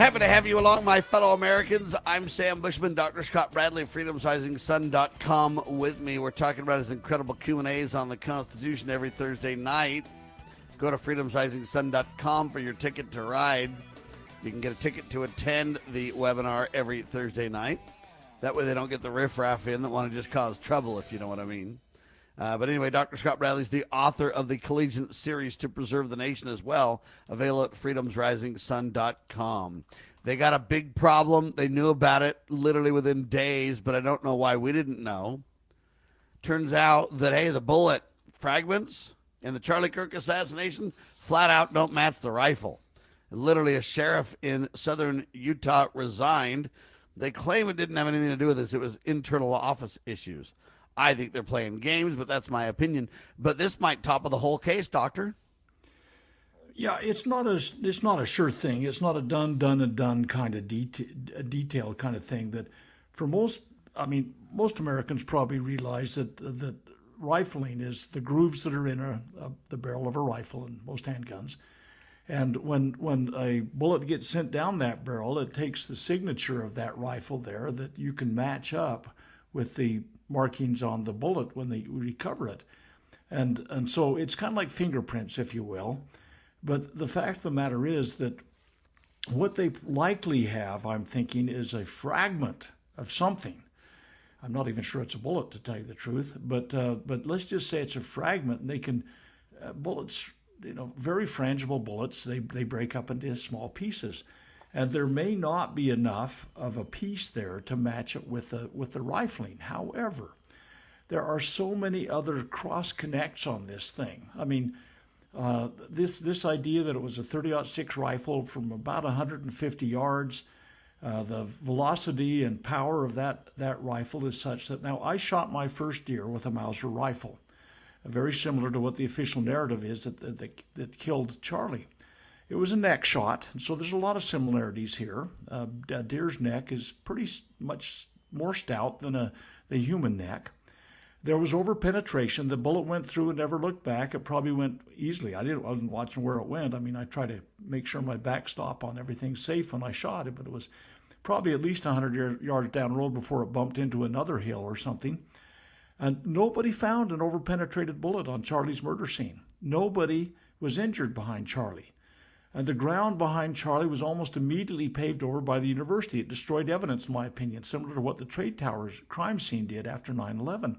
Happy to have you along, my fellow Americans. I'm Sam Bushman, Dr. Scott Bradley, freedomsrisingsun.com with me. We're talking about his incredible Q&As on the Constitution every Thursday night. Go to freedomsrisingsun.com for your ticket to ride. You can get a ticket to attend the webinar every Thursday night. That way they don't get the riffraff in that want to just cause trouble, if you know what I mean. But anyway, Dr. Scott Bradley is the author of the Collegiate Series to Preserve the Nation as well, available at freedomsrisingsun.com. They got a big problem. They knew about it literally within days, but I don't know why we didn't know. Turns out that, hey, the bullet fragments in the Charlie Kirk assassination flat out don't match the rifle. Literally, a sheriff in southern Utah resigned. They claim it didn't have anything to do with this. It was internal office issues. I think they're playing games, but that's my opinion. But this might topple the whole case, Doctor. Yeah, it's not a sure thing. It's not a done kind of detailed kind of thing. That for most Americans probably realize that rifling is the grooves that are in the barrel of a rifle in most handguns. And when a bullet gets sent down that barrel, it takes the signature of that rifle there that you can match up with the markings on the bullet when they recover it. And so it's kind of like fingerprints, if you will. But the fact of the matter is that what they likely have, I'm thinking, is a fragment of something. I'm not even sure it's a bullet, to tell you the truth, but let's just say it's a fragment. And they can, bullets, very frangible bullets, they break up into small pieces. And there may not be enough of a piece there to match it with the rifling. However, there are so many other cross connects on this thing. I mean, this idea that it was a 30-06 rifle from about 150 yards, the velocity and power of that rifle is such that now I shot my first deer with a Mauser rifle, very similar to what the official narrative is that killed Charlie. It was a neck shot, and so there's a lot of similarities here. A deer's neck is pretty much more stout than the human neck. There was overpenetration. The bullet went through and never looked back. It probably went easily. I wasn't watching where it went. I mean, I tried to make sure my backstop on everything's safe when I shot it, but it was probably at least 100 yards down the road before it bumped into another hill or something. And nobody found an overpenetrated bullet on Charlie's murder scene. Nobody was injured behind Charlie. And the ground behind Charlie was almost immediately paved over by the university. It destroyed evidence, in my opinion, similar to what the Trade Towers crime scene did after 9/11.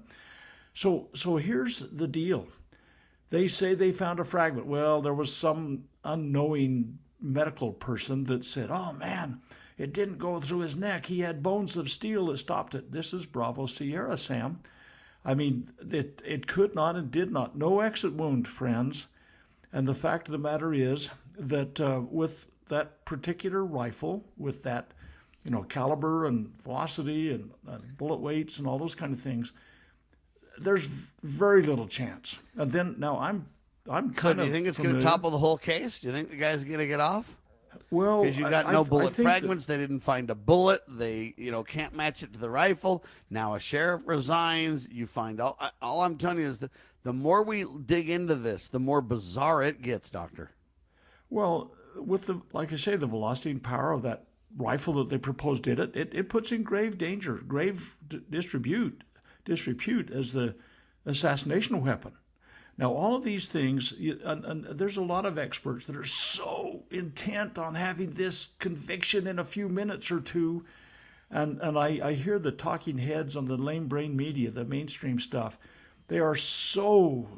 So here's the deal. They say they found a fragment. Well, there was some unknowing medical person that said, oh, man, it didn't go through his neck. He had bones of steel that stopped it. This is Bravo Sierra, Sam. I mean, it could not and did not. No exit wound, friends. And the fact of the matter is that with that particular rifle, with that, caliber and velocity and bullet weights and all those kind of things, there's very little chance. And then now I'm kind of. So do you think it's going to topple the whole case? Do you think the guy's going to get off? Well, because you got no bullet fragments. They didn't find a bullet. They, can't match it to the rifle. Now a sheriff resigns. You find all I'm telling you is that the more we dig into this, the more bizarre it gets, Doctor. Well, with like I say, the velocity and power of that rifle that they proposed it puts in grave danger, grave disrepute as the assassination weapon. Now, all of these things, and there's a lot of experts that are so intent on having this conviction in a few minutes or two, and I hear the talking heads on the lame brain media, the mainstream stuff. They are so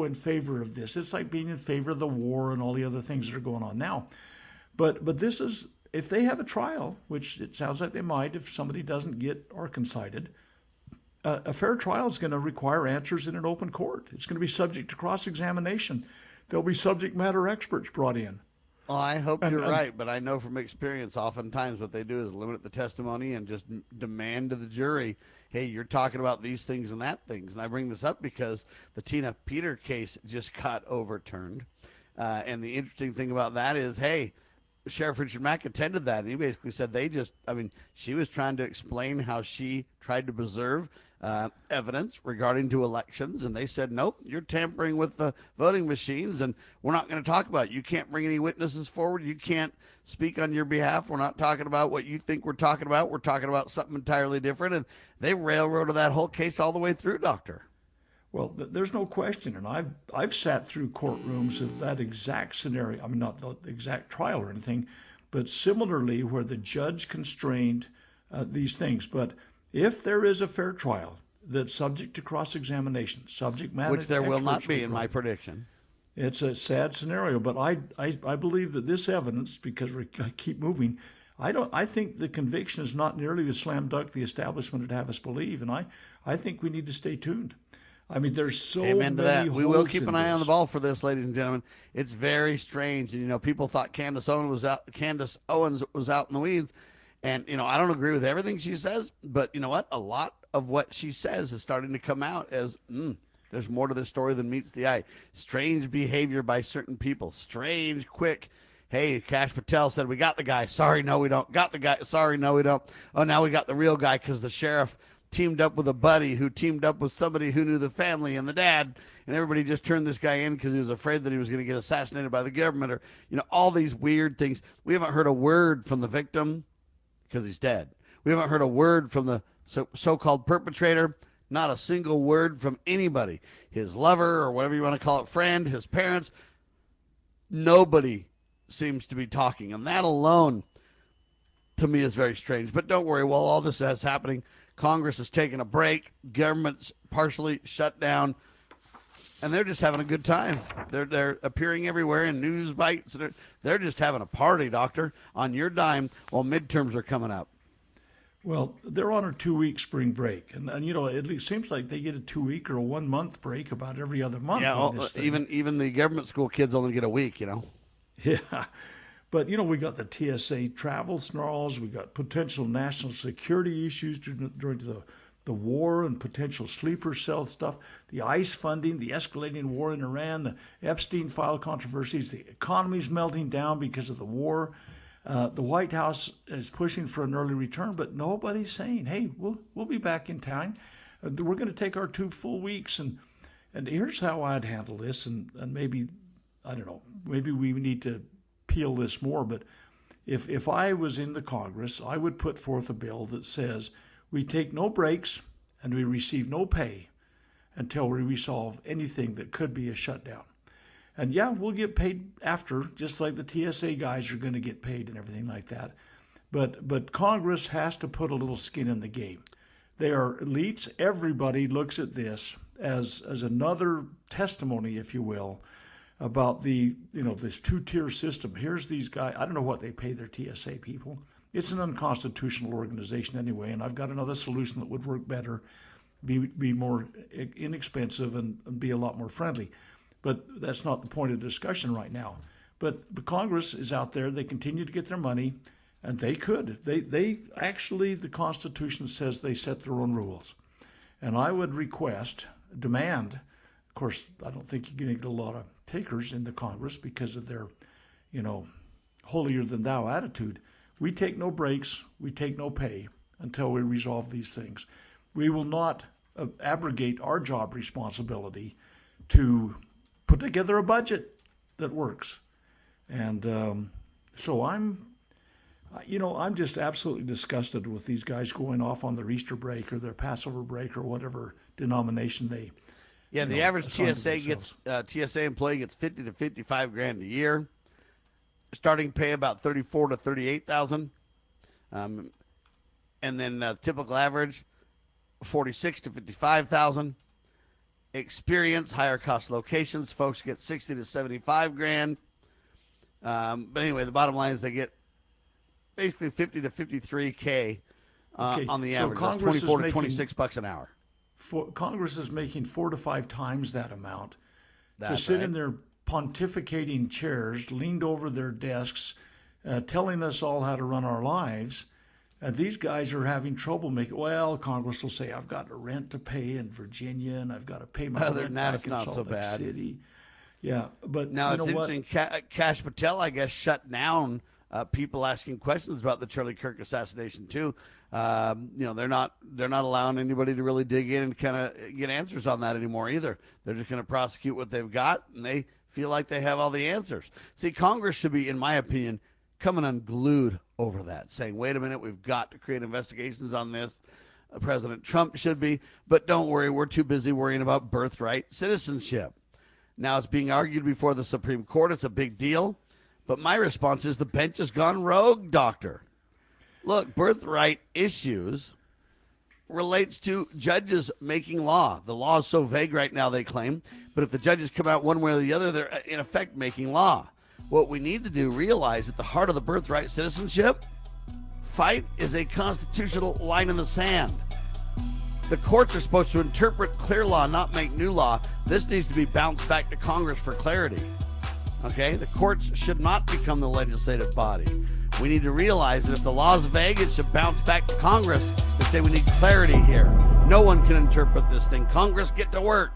in favor of this. It's like being in favor of the war and all the other things that are going on now. But this is, if they have a trial, which it sounds like they might if somebody doesn't get Arkansas-cited, a fair trial is going to require answers in an open court. It's going to be subject to cross-examination. There'll be subject matter experts brought in. Well, I hope you're right, but I know from experience oftentimes what they do is limit the testimony and just demand to the jury, hey, you're talking about these things and that things. And I bring this up because the Tina Peter case just got overturned. And the interesting thing about that is, hey, Sheriff Richard Mack attended that, and he basically said she was trying to explain how she tried to preserve evidence regarding to elections, and they said, nope, you're tampering with the voting machines, and we're not going to talk about it. You can't bring any witnesses forward. You can't speak on your behalf. We're not talking about what you think we're talking about. We're talking about something entirely different, and they railroaded that whole case all the way through, Doctor. Well, there's no question, and I've sat through courtrooms of that exact scenario. I mean, not the exact trial or anything, but similarly where the judge constrained these things. But if there is a fair trial that's subject to cross-examination, subject matter, which there will not be in my prediction, it's a sad scenario. But I believe that this evidence, because I keep moving, I think the conviction is not nearly the slam dunk the establishment would have us believe, and I think we need to stay tuned. I mean, there's so Amen to many that. We will keep in an eye this. on the ball for this, ladies and gentlemen. It's very strange. And, people thought Candace Owens was out in the weeds. And, I don't agree with everything she says. But you know what? A lot of what she says is starting to come out as, there's more to this story than meets the eye. Strange behavior by certain people. Strange, quick. Hey, Kash Patel said, we got the guy. Sorry, no, we don't. Got the guy. Sorry, no, we don't. Oh, now we got the real guy because the sheriff teamed up with a buddy who teamed up with somebody who knew the family and the dad, and everybody just turned this guy in because he was afraid that he was going to get assassinated by the government, or all these weird things. We haven't heard a word from the victim because he's dead. We haven't heard a word from the so-called perpetrator. Not a single word from anybody. His lover, or whatever you want to call it, friend, his parents. Nobody seems to be talking, and that alone to me is very strange. But don't worry, while all this is happening, Congress is taking a break. Government's partially shut down, and they're just having a good time. They're appearing everywhere in news bites. They're just having a party, Doctor, on your dime while midterms are coming up. Well, they're on a 2-week spring break, and it seems like they get a 2-week or a 1-month break about every other month. Yeah, on this thing. even the government school kids only get a week. Yeah. But, we got the TSA travel snarls. We got potential national security issues during the war and potential sleeper cell stuff, the ICE funding, the escalating war in Iran, the Epstein file controversies, the economy's melting down because of the war. The White House is pushing for an early return, but nobody's saying, hey, we'll be back in time. We're going to take our 2 full weeks. And here's how I'd handle this. And maybe, I don't know, maybe we need to peel this more, but if I was in the Congress, I would put forth a bill that says we take no breaks and we receive no pay until we resolve anything that could be a shutdown. And yeah, we'll get paid after, just like the TSA guys are going to get paid and everything like that. But Congress has to put a little skin in the game. They are elites. Everybody looks at this as another testimony, if you will, about this 2-tier system. Here's these guys. I don't know what they pay their TSA people. It's an unconstitutional organization anyway, and I've got another solution that would work better, be more inexpensive, and be a lot more friendly. But that's not the point of discussion right now. But Congress is out there. They continue to get their money, and they could. They actually, the Constitution says they set their own rules. And I would demand, of course, I don't think you're going to get a lot of takers in the Congress because of their, holier-than-thou attitude. We take no breaks, we take no pay until we resolve these things. We will not abrogate our job responsibility to put together a budget that works. And so I'm just absolutely disgusted with these guys going off on their Easter break or their Passover break or whatever denomination they. Yeah, the average TSA employee gets $50,000 to $55,000 a year. Starting pay about $34,000 to $38,000, and then typical average $46,000 to $55,000. Experience, higher cost locations, folks get $60,000 to $75,000. But anyway, the bottom line is they get basically $50,000 to $53,000 on the average. That's $24 to $26 an hour. Congress is making 4 to 5 times that amount That's to sit right. in their pontificating chairs, leaned over their desks, telling us all how to run our lives. And these guys are having trouble making. Well, Congress will say, "I've got a rent to pay in Virginia, and I've got to pay my Other rent than that, back it's in not Salt so Lake bad. City." Yeah, but Now, you it's know what? interesting. Kash Patel, I guess, shut down people asking questions about the Charlie Kirk assassination too. They're not allowing anybody to really dig in and kind of get answers on that anymore either. They're just going to prosecute what they've got, and they feel like they have all the answers. See, Congress should be, in my opinion, coming unglued over that, saying, wait a minute, we've got to create investigations on this. President Trump should be, but don't worry, we're too busy worrying about birthright citizenship. Now it's being argued before the Supreme Court. It's a big deal. But my response is the bench has gone rogue, doctor. Look, birthright issues relates to judges making law. The law is so vague right now, they claim. But if the judges come out one way or the other, they're in effect making law. What we need to do, realize at the heart of the birthright citizenship fight is a constitutional line in the sand. The courts are supposed to interpret clear law, not make new law. This needs to be bounced back to Congress for clarity. Okay? The courts should not become the legislative body. We need to realize that if the law is vague, it should bounce back to Congress and say we need clarity here. No one can interpret this thing. Congress, get to work.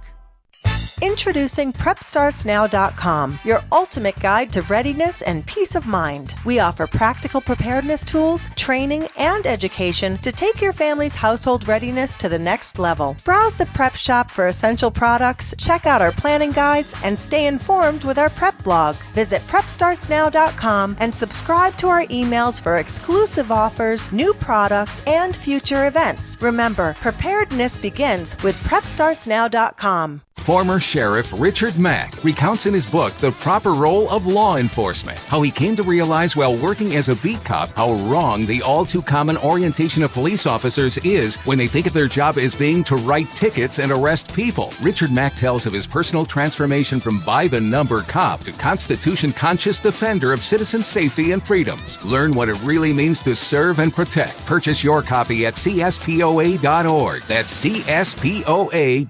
Introducing PrepStartsNow.com, your ultimate guide to readiness and peace of mind. We offer practical preparedness tools, training, and education to take your family's household readiness to the next level. Browse the prep shop for essential products, check out our planning guides, and stay informed with our prep blog. Visit PrepStartsNow.com and subscribe to our emails for exclusive offers, new products, and future events. Remember, preparedness begins with PrepStartsNow.com. Former Sheriff Richard Mack recounts in his book The Proper Role of Law Enforcement how he came to realize while working as a beat cop how wrong the all-too-common orientation of police officers is when they think of their job as being to write tickets and arrest people. Richard Mack tells of his personal transformation from by-the-number cop to Constitution-conscious defender of citizen safety and freedoms. Learn what it really means to serve and protect. Purchase your copy at cspoa.org. That's cspoa.org.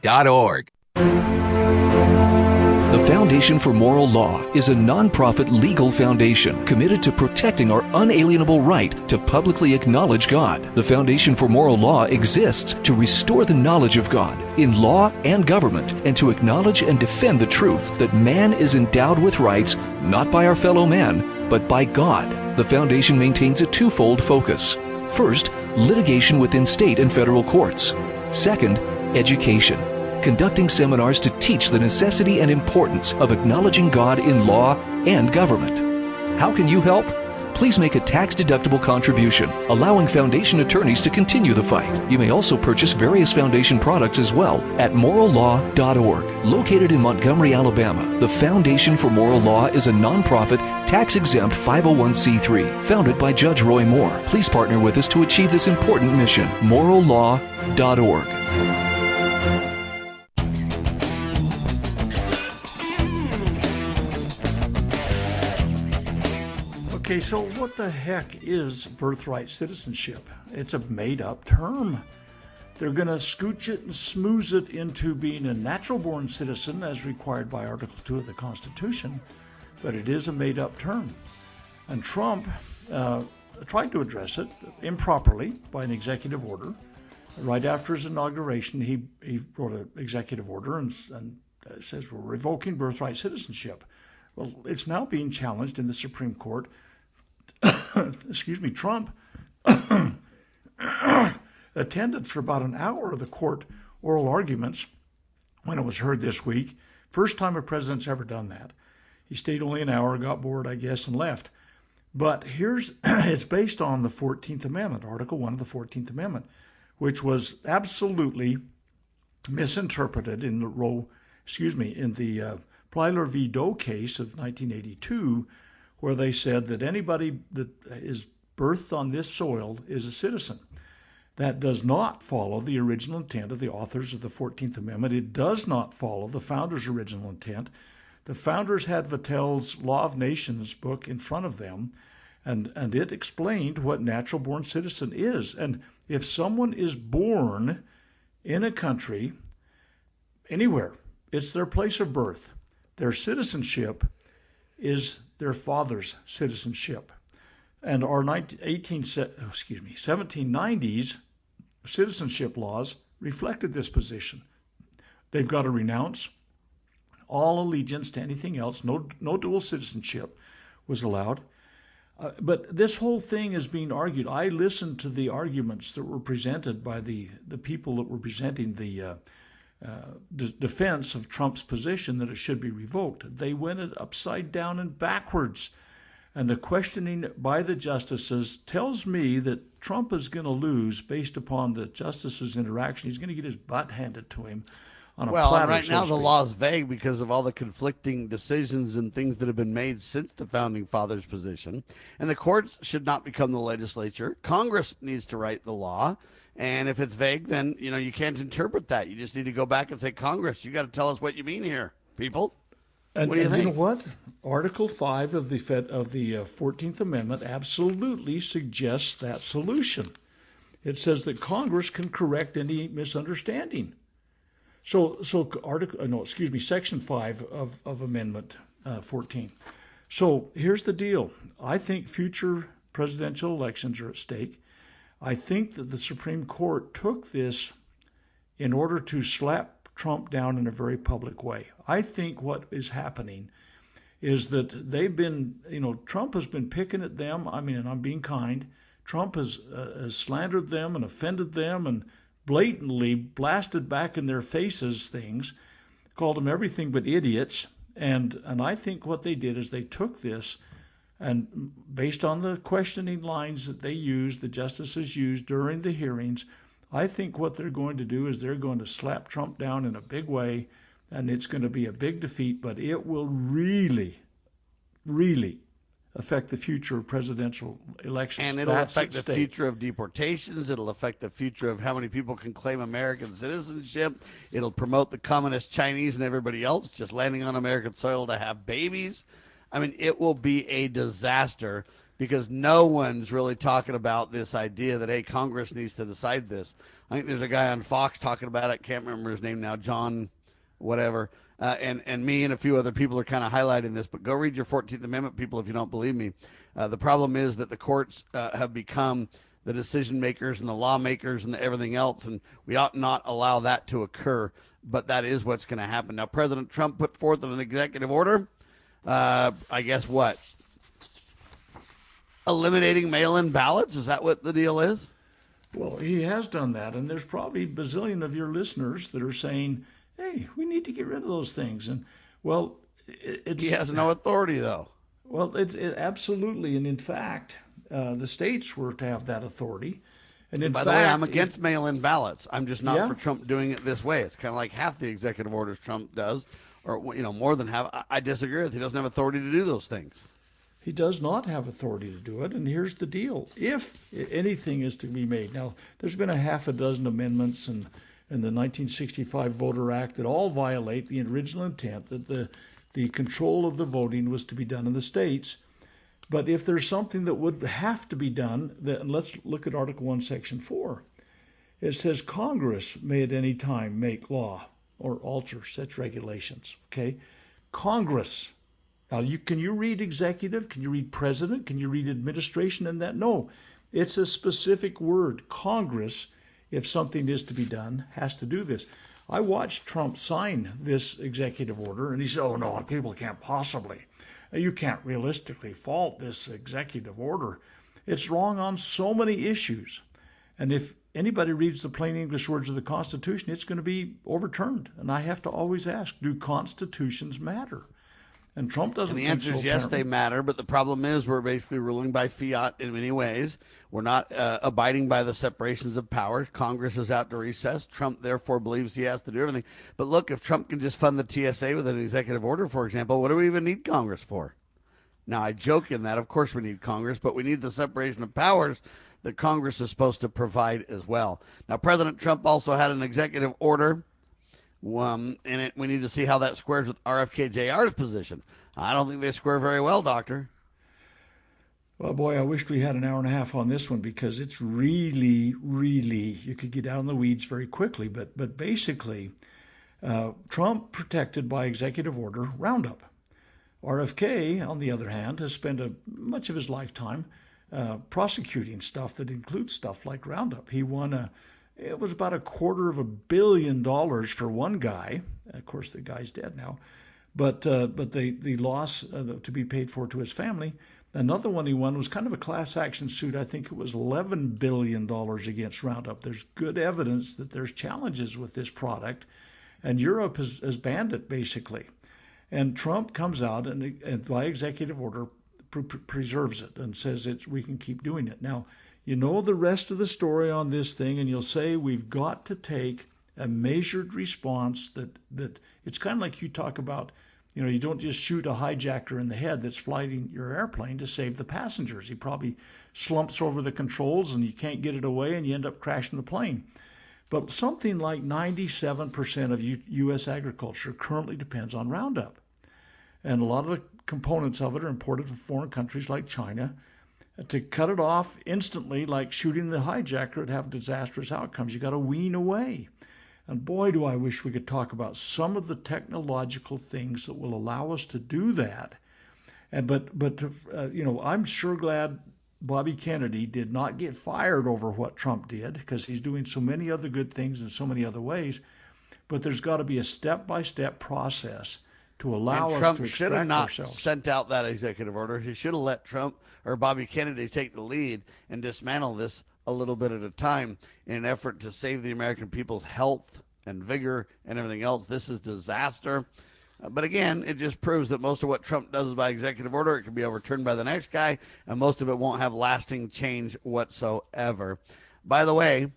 The Foundation for Moral Law is a nonprofit legal foundation committed to protecting our unalienable right to publicly acknowledge God. The Foundation for Moral Law exists to restore the knowledge of God in law and government and to acknowledge and defend the truth that man is endowed with rights not by our fellow man, but by God. The Foundation maintains a twofold focus. First, litigation within state and federal courts. Second, education, conducting seminars to teach the necessity and importance of acknowledging God in law and government. How can you help? Please make a tax-deductible contribution, allowing Foundation attorneys to continue the fight. You may also purchase various Foundation products as well at morallaw.org. Located in Montgomery, Alabama, the Foundation for Moral Law is a nonprofit, tax-exempt 501c3 founded by Judge Roy Moore. Please partner with us to achieve this important mission. morallaw.org. Okay, so what the heck is birthright citizenship? It's a made-up term. They're going to scooch it and smooze it into being a natural-born citizen as required by Article 2 of the Constitution, but it is a made-up term. And Trump tried to address it improperly by an executive order. Right after his inauguration, he wrote an executive order and says we're revoking birthright citizenship. Well, it's now being challenged in the Supreme Court. Trump attended for about an hour of the court oral arguments when it was heard this week. First time a president's ever done that. He stayed only an hour, got bored, I guess, and left. But it's based on the 14th Amendment, Article 1 of the 14th Amendment, which was absolutely misinterpreted in the Plyler v. Doe case of 1982, where they said that anybody that is birthed on this soil is a citizen. That does not follow the original intent of the authors of the 14th Amendment. It does not follow the founders' original intent. The founders had Vattel's Law of Nations book in front of them, and it explained what natural-born citizen is. And if someone is born in a country, anywhere, it's their place of birth. Their citizenship is their father's citizenship. And our 1790s citizenship laws reflected this position. They've got to renounce all allegiance to anything else. No dual citizenship was allowed. But this whole thing is being argued. I listened to the arguments that were presented by the people that were presenting the defense of Trump's position that it should be revoked. They went it upside down and backwards. And the questioning by the justices tells me that Trump is going to lose based upon the justices' interaction. He's going to get his butt handed to him on a platter. Well, right so now to the speak. law is vague because of all the conflicting decisions and things that have been made since the Founding Fathers' position. And the courts should not become the legislature. Congress needs to write the law. And if it's vague, then, you can't interpret that. You just need to go back and say, Congress, you got to tell us what you mean here, people. And, what do you think? You know what? Article 5 of the 14th Amendment absolutely suggests that solution. It says that Congress can correct any misunderstanding. Section 5 of Amendment 14. So here's the deal. I think future presidential elections are at stake. I think that the Supreme Court took this in order to slap Trump down in a very public way. I think what is happening is that they've been, Trump has been picking at them. I mean, and I'm being kind. Trump has slandered them and offended them and blatantly blasted back in their faces things, called them everything but idiots. And I think what they did is they took this and based on the questioning lines that they used, the justices used during the hearings, I think what they're going to do is they're going to slap Trump down in a big way, and it's going to be a big defeat, but it will really, really affect the future of presidential elections. And it'll affect the future of deportations. It'll affect the future of how many people can claim American citizenship. It'll promote the communist Chinese and everybody else just landing on American soil to have babies. I mean, it will be a disaster because no one's really talking about this idea that, hey, Congress needs to decide this. I think there's a guy on Fox talking about it. Can't remember his name now, John whatever. And me and a few other people are kind of highlighting this. But go read your 14th Amendment, people, if you don't believe me. The problem is that the courts have become the decision makers and the lawmakers and everything else, and we ought not allow that to occur. But that is what's going to happen. Now, President Trump put forth an executive order. I guess what? Eliminating mail-in ballots? Is that what the deal is? Well, he has done that, and there's probably a bazillion of your listeners that are saying, hey, we need to get rid of those things. And, well, it's... He has no authority, though. Well, it absolutely, and in fact, the states were to have that authority. And in By fact, the way, I'm against mail-in ballots. I'm just not for Trump doing it this way. It's kind of like half the executive orders Trump does, or more than half. I disagree with. He doesn't have authority to do those things. He does not have authority to do it, and here's the deal. If anything is to be made, now, there's been a half a dozen amendments in the 1965 Voter Act that all violate the original intent that the control of the voting was to be done in the states. But if there's something that would have to be done, then let's look at Article 1, Section 4. It says Congress may at any time make law or alter such regulations, okay? Congress. Now, can you read executive? Can you read president? Can you read administration in that? No. It's a specific word. Congress, if something is to be done, has to do this. I watched Trump sign this executive order, and he said, oh, no, people can't possibly. You can't realistically fault this executive order. It's wrong on so many issues. And if anybody reads the plain English words of the Constitution, it's going to be overturned. And I have to always ask, do constitutions matter? And Trump doesn't think so. And the answer is yes, they matter. But the problem is we're basically ruling by fiat in many ways. We're not abiding by the separations of powers. Congress is out to recess. Trump, therefore, believes he has to do everything. But look, if Trump can just fund the TSA with an executive order, for example, what do we even need Congress for? Now, I joke in that. Of course we need Congress, but we need the separation of powers that Congress is supposed to provide as well. Now, President Trump also had an executive order. In it, we need to see how that squares with RFK Jr.'s position. I don't think they square very well, Doctor. Well, boy, I wish we had an hour and a half on this one because it's really, really, you could get down in the weeds very quickly. But basically, Trump protected by executive order Roundup. RFK, on the other hand, has spent much of his lifetime prosecuting stuff that includes stuff like Roundup. He won it was about $250 million for one guy. Of course, the guy's dead now. But the loss to be paid for to his family, Another one he won was kind of a class action suit. I think it was $11 billion against Roundup. There's good evidence that there's challenges with this product, and Europe has banned it basically. And Trump comes out and by executive order preserves it and says we can keep doing it. Now, you know the rest of the story on this thing, and you'll say we've got to take a measured response that it's kind of like you talk about. You don't just shoot a hijacker in the head that's flying your airplane to save the passengers. He probably slumps over the controls and you can't get it away and you end up crashing the plane. But something like 97% of U.S. agriculture currently depends on Roundup. And a lot of the components of it are imported from foreign countries like China. To cut it off instantly, like shooting the hijacker, would have disastrous outcomes. You got to wean away. And boy, do I wish we could talk about some of the technological things that will allow us to do that. I'm sure glad Bobby Kennedy did not get fired over what Trump did, because he's doing so many other good things in so many other ways. But there's got to be a step-by-step process to allow us to extract ourselves. Trump should have not sent out that executive order. He should have let Trump or Bobby Kennedy take the lead and dismantle this a little bit at a time in an effort to save the American people's health and vigor and everything else. This is disaster. But again, it just proves that most of what Trump does is by executive order. It can be overturned by the next guy, and most of it won't have lasting change whatsoever. By the way,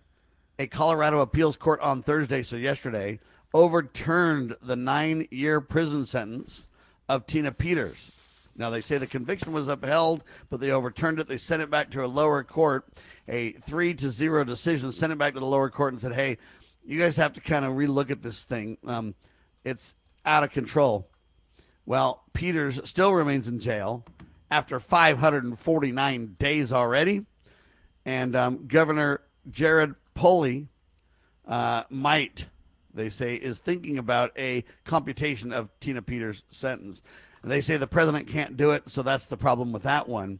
a Colorado appeals court on Thursday, so yesterday, overturned the 9-year prison sentence of Tina Peters. Now, they say the conviction was upheld, but they overturned it. They sent it back to a lower court, a 3-0 decision, sent it back to the lower court and said, hey, you guys have to kind of relook at this thing. It's out of control. Well, Peters still remains in jail after 549 days already. And Governor Jared Polis they say, is thinking about a computation of Tina Peters' sentence. They say the president can't do it, so that's the problem with that one.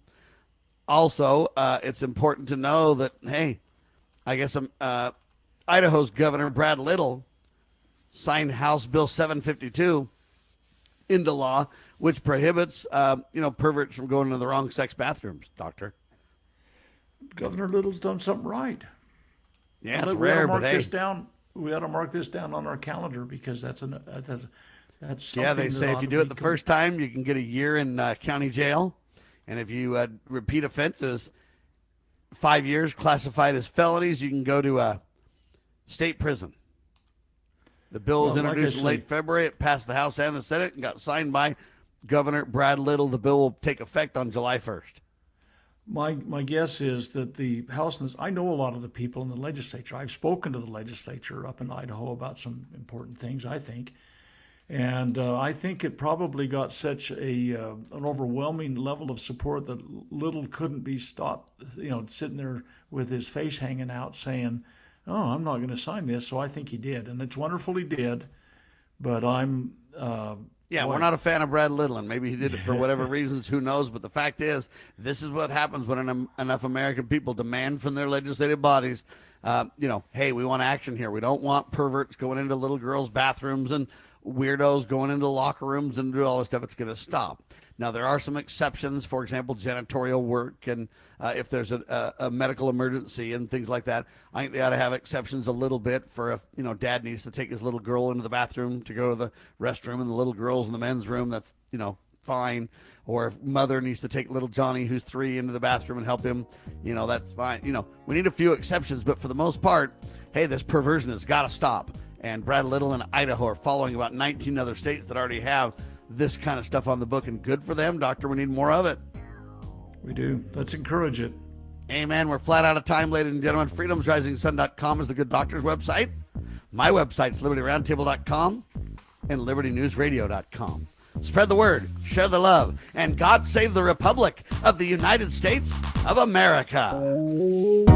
Also, it's important to know that, hey, I guess Idaho's Governor Brad Little signed House Bill 752 into law, which prohibits, perverts from going to the wrong sex bathrooms, Doctor. Governor Little's done something right. Yeah, it's rare, but hey. We ought to mark this down on our calendar, because that's something. Yeah, they say if you do it the first time, you can get a year in county jail. And if you repeat offenses, 5 years classified as felonies, you can go to state prison. The bill was introduced in late February. It passed the House and the Senate and got signed by Governor Brad Little. The bill will take effect on July 1st. My guess is that the House, I know a lot of the people in the legislature. I've spoken to the legislature up in Idaho about some important things, I think. And I think it probably got such an overwhelming level of support that Little couldn't be stopped, sitting there with his face hanging out saying, oh, I'm not going to sign this. So I think he did. And it's wonderful he did. But we're not a fan of Brad Little, and maybe he did it for whatever reasons, who knows. But the fact is, this is what happens when enough American people demand from their legislative bodies, hey, we want action here. We don't want perverts going into little girls' bathrooms and weirdos going into locker rooms and do all this stuff. It's going to stop. Now, there are some exceptions, for example, janitorial work, and if there's a medical emergency and things like that. I think they ought to have exceptions a little bit for if, dad needs to take his little girl into the bathroom to go to the restroom, and the little girl's in the men's room, that's, fine. Or if mother needs to take little Johnny, who's 3, into the bathroom and help him, that's fine. We need a few exceptions, but for the most part, hey, this perversion has got to stop. And Brad Little and Idaho are following about 19 other states that already have this kind of stuff on the book, and good for them, Doctor. We need more of it. We do. Let's encourage it. Amen. We're flat out of time, ladies and gentlemen. freedomsrisingsun.com is the Good Doctor's website. My website's libertyroundtable.com and libertynewsradio.com. Spread the word, share the love, and God save the Republic of the United States of America.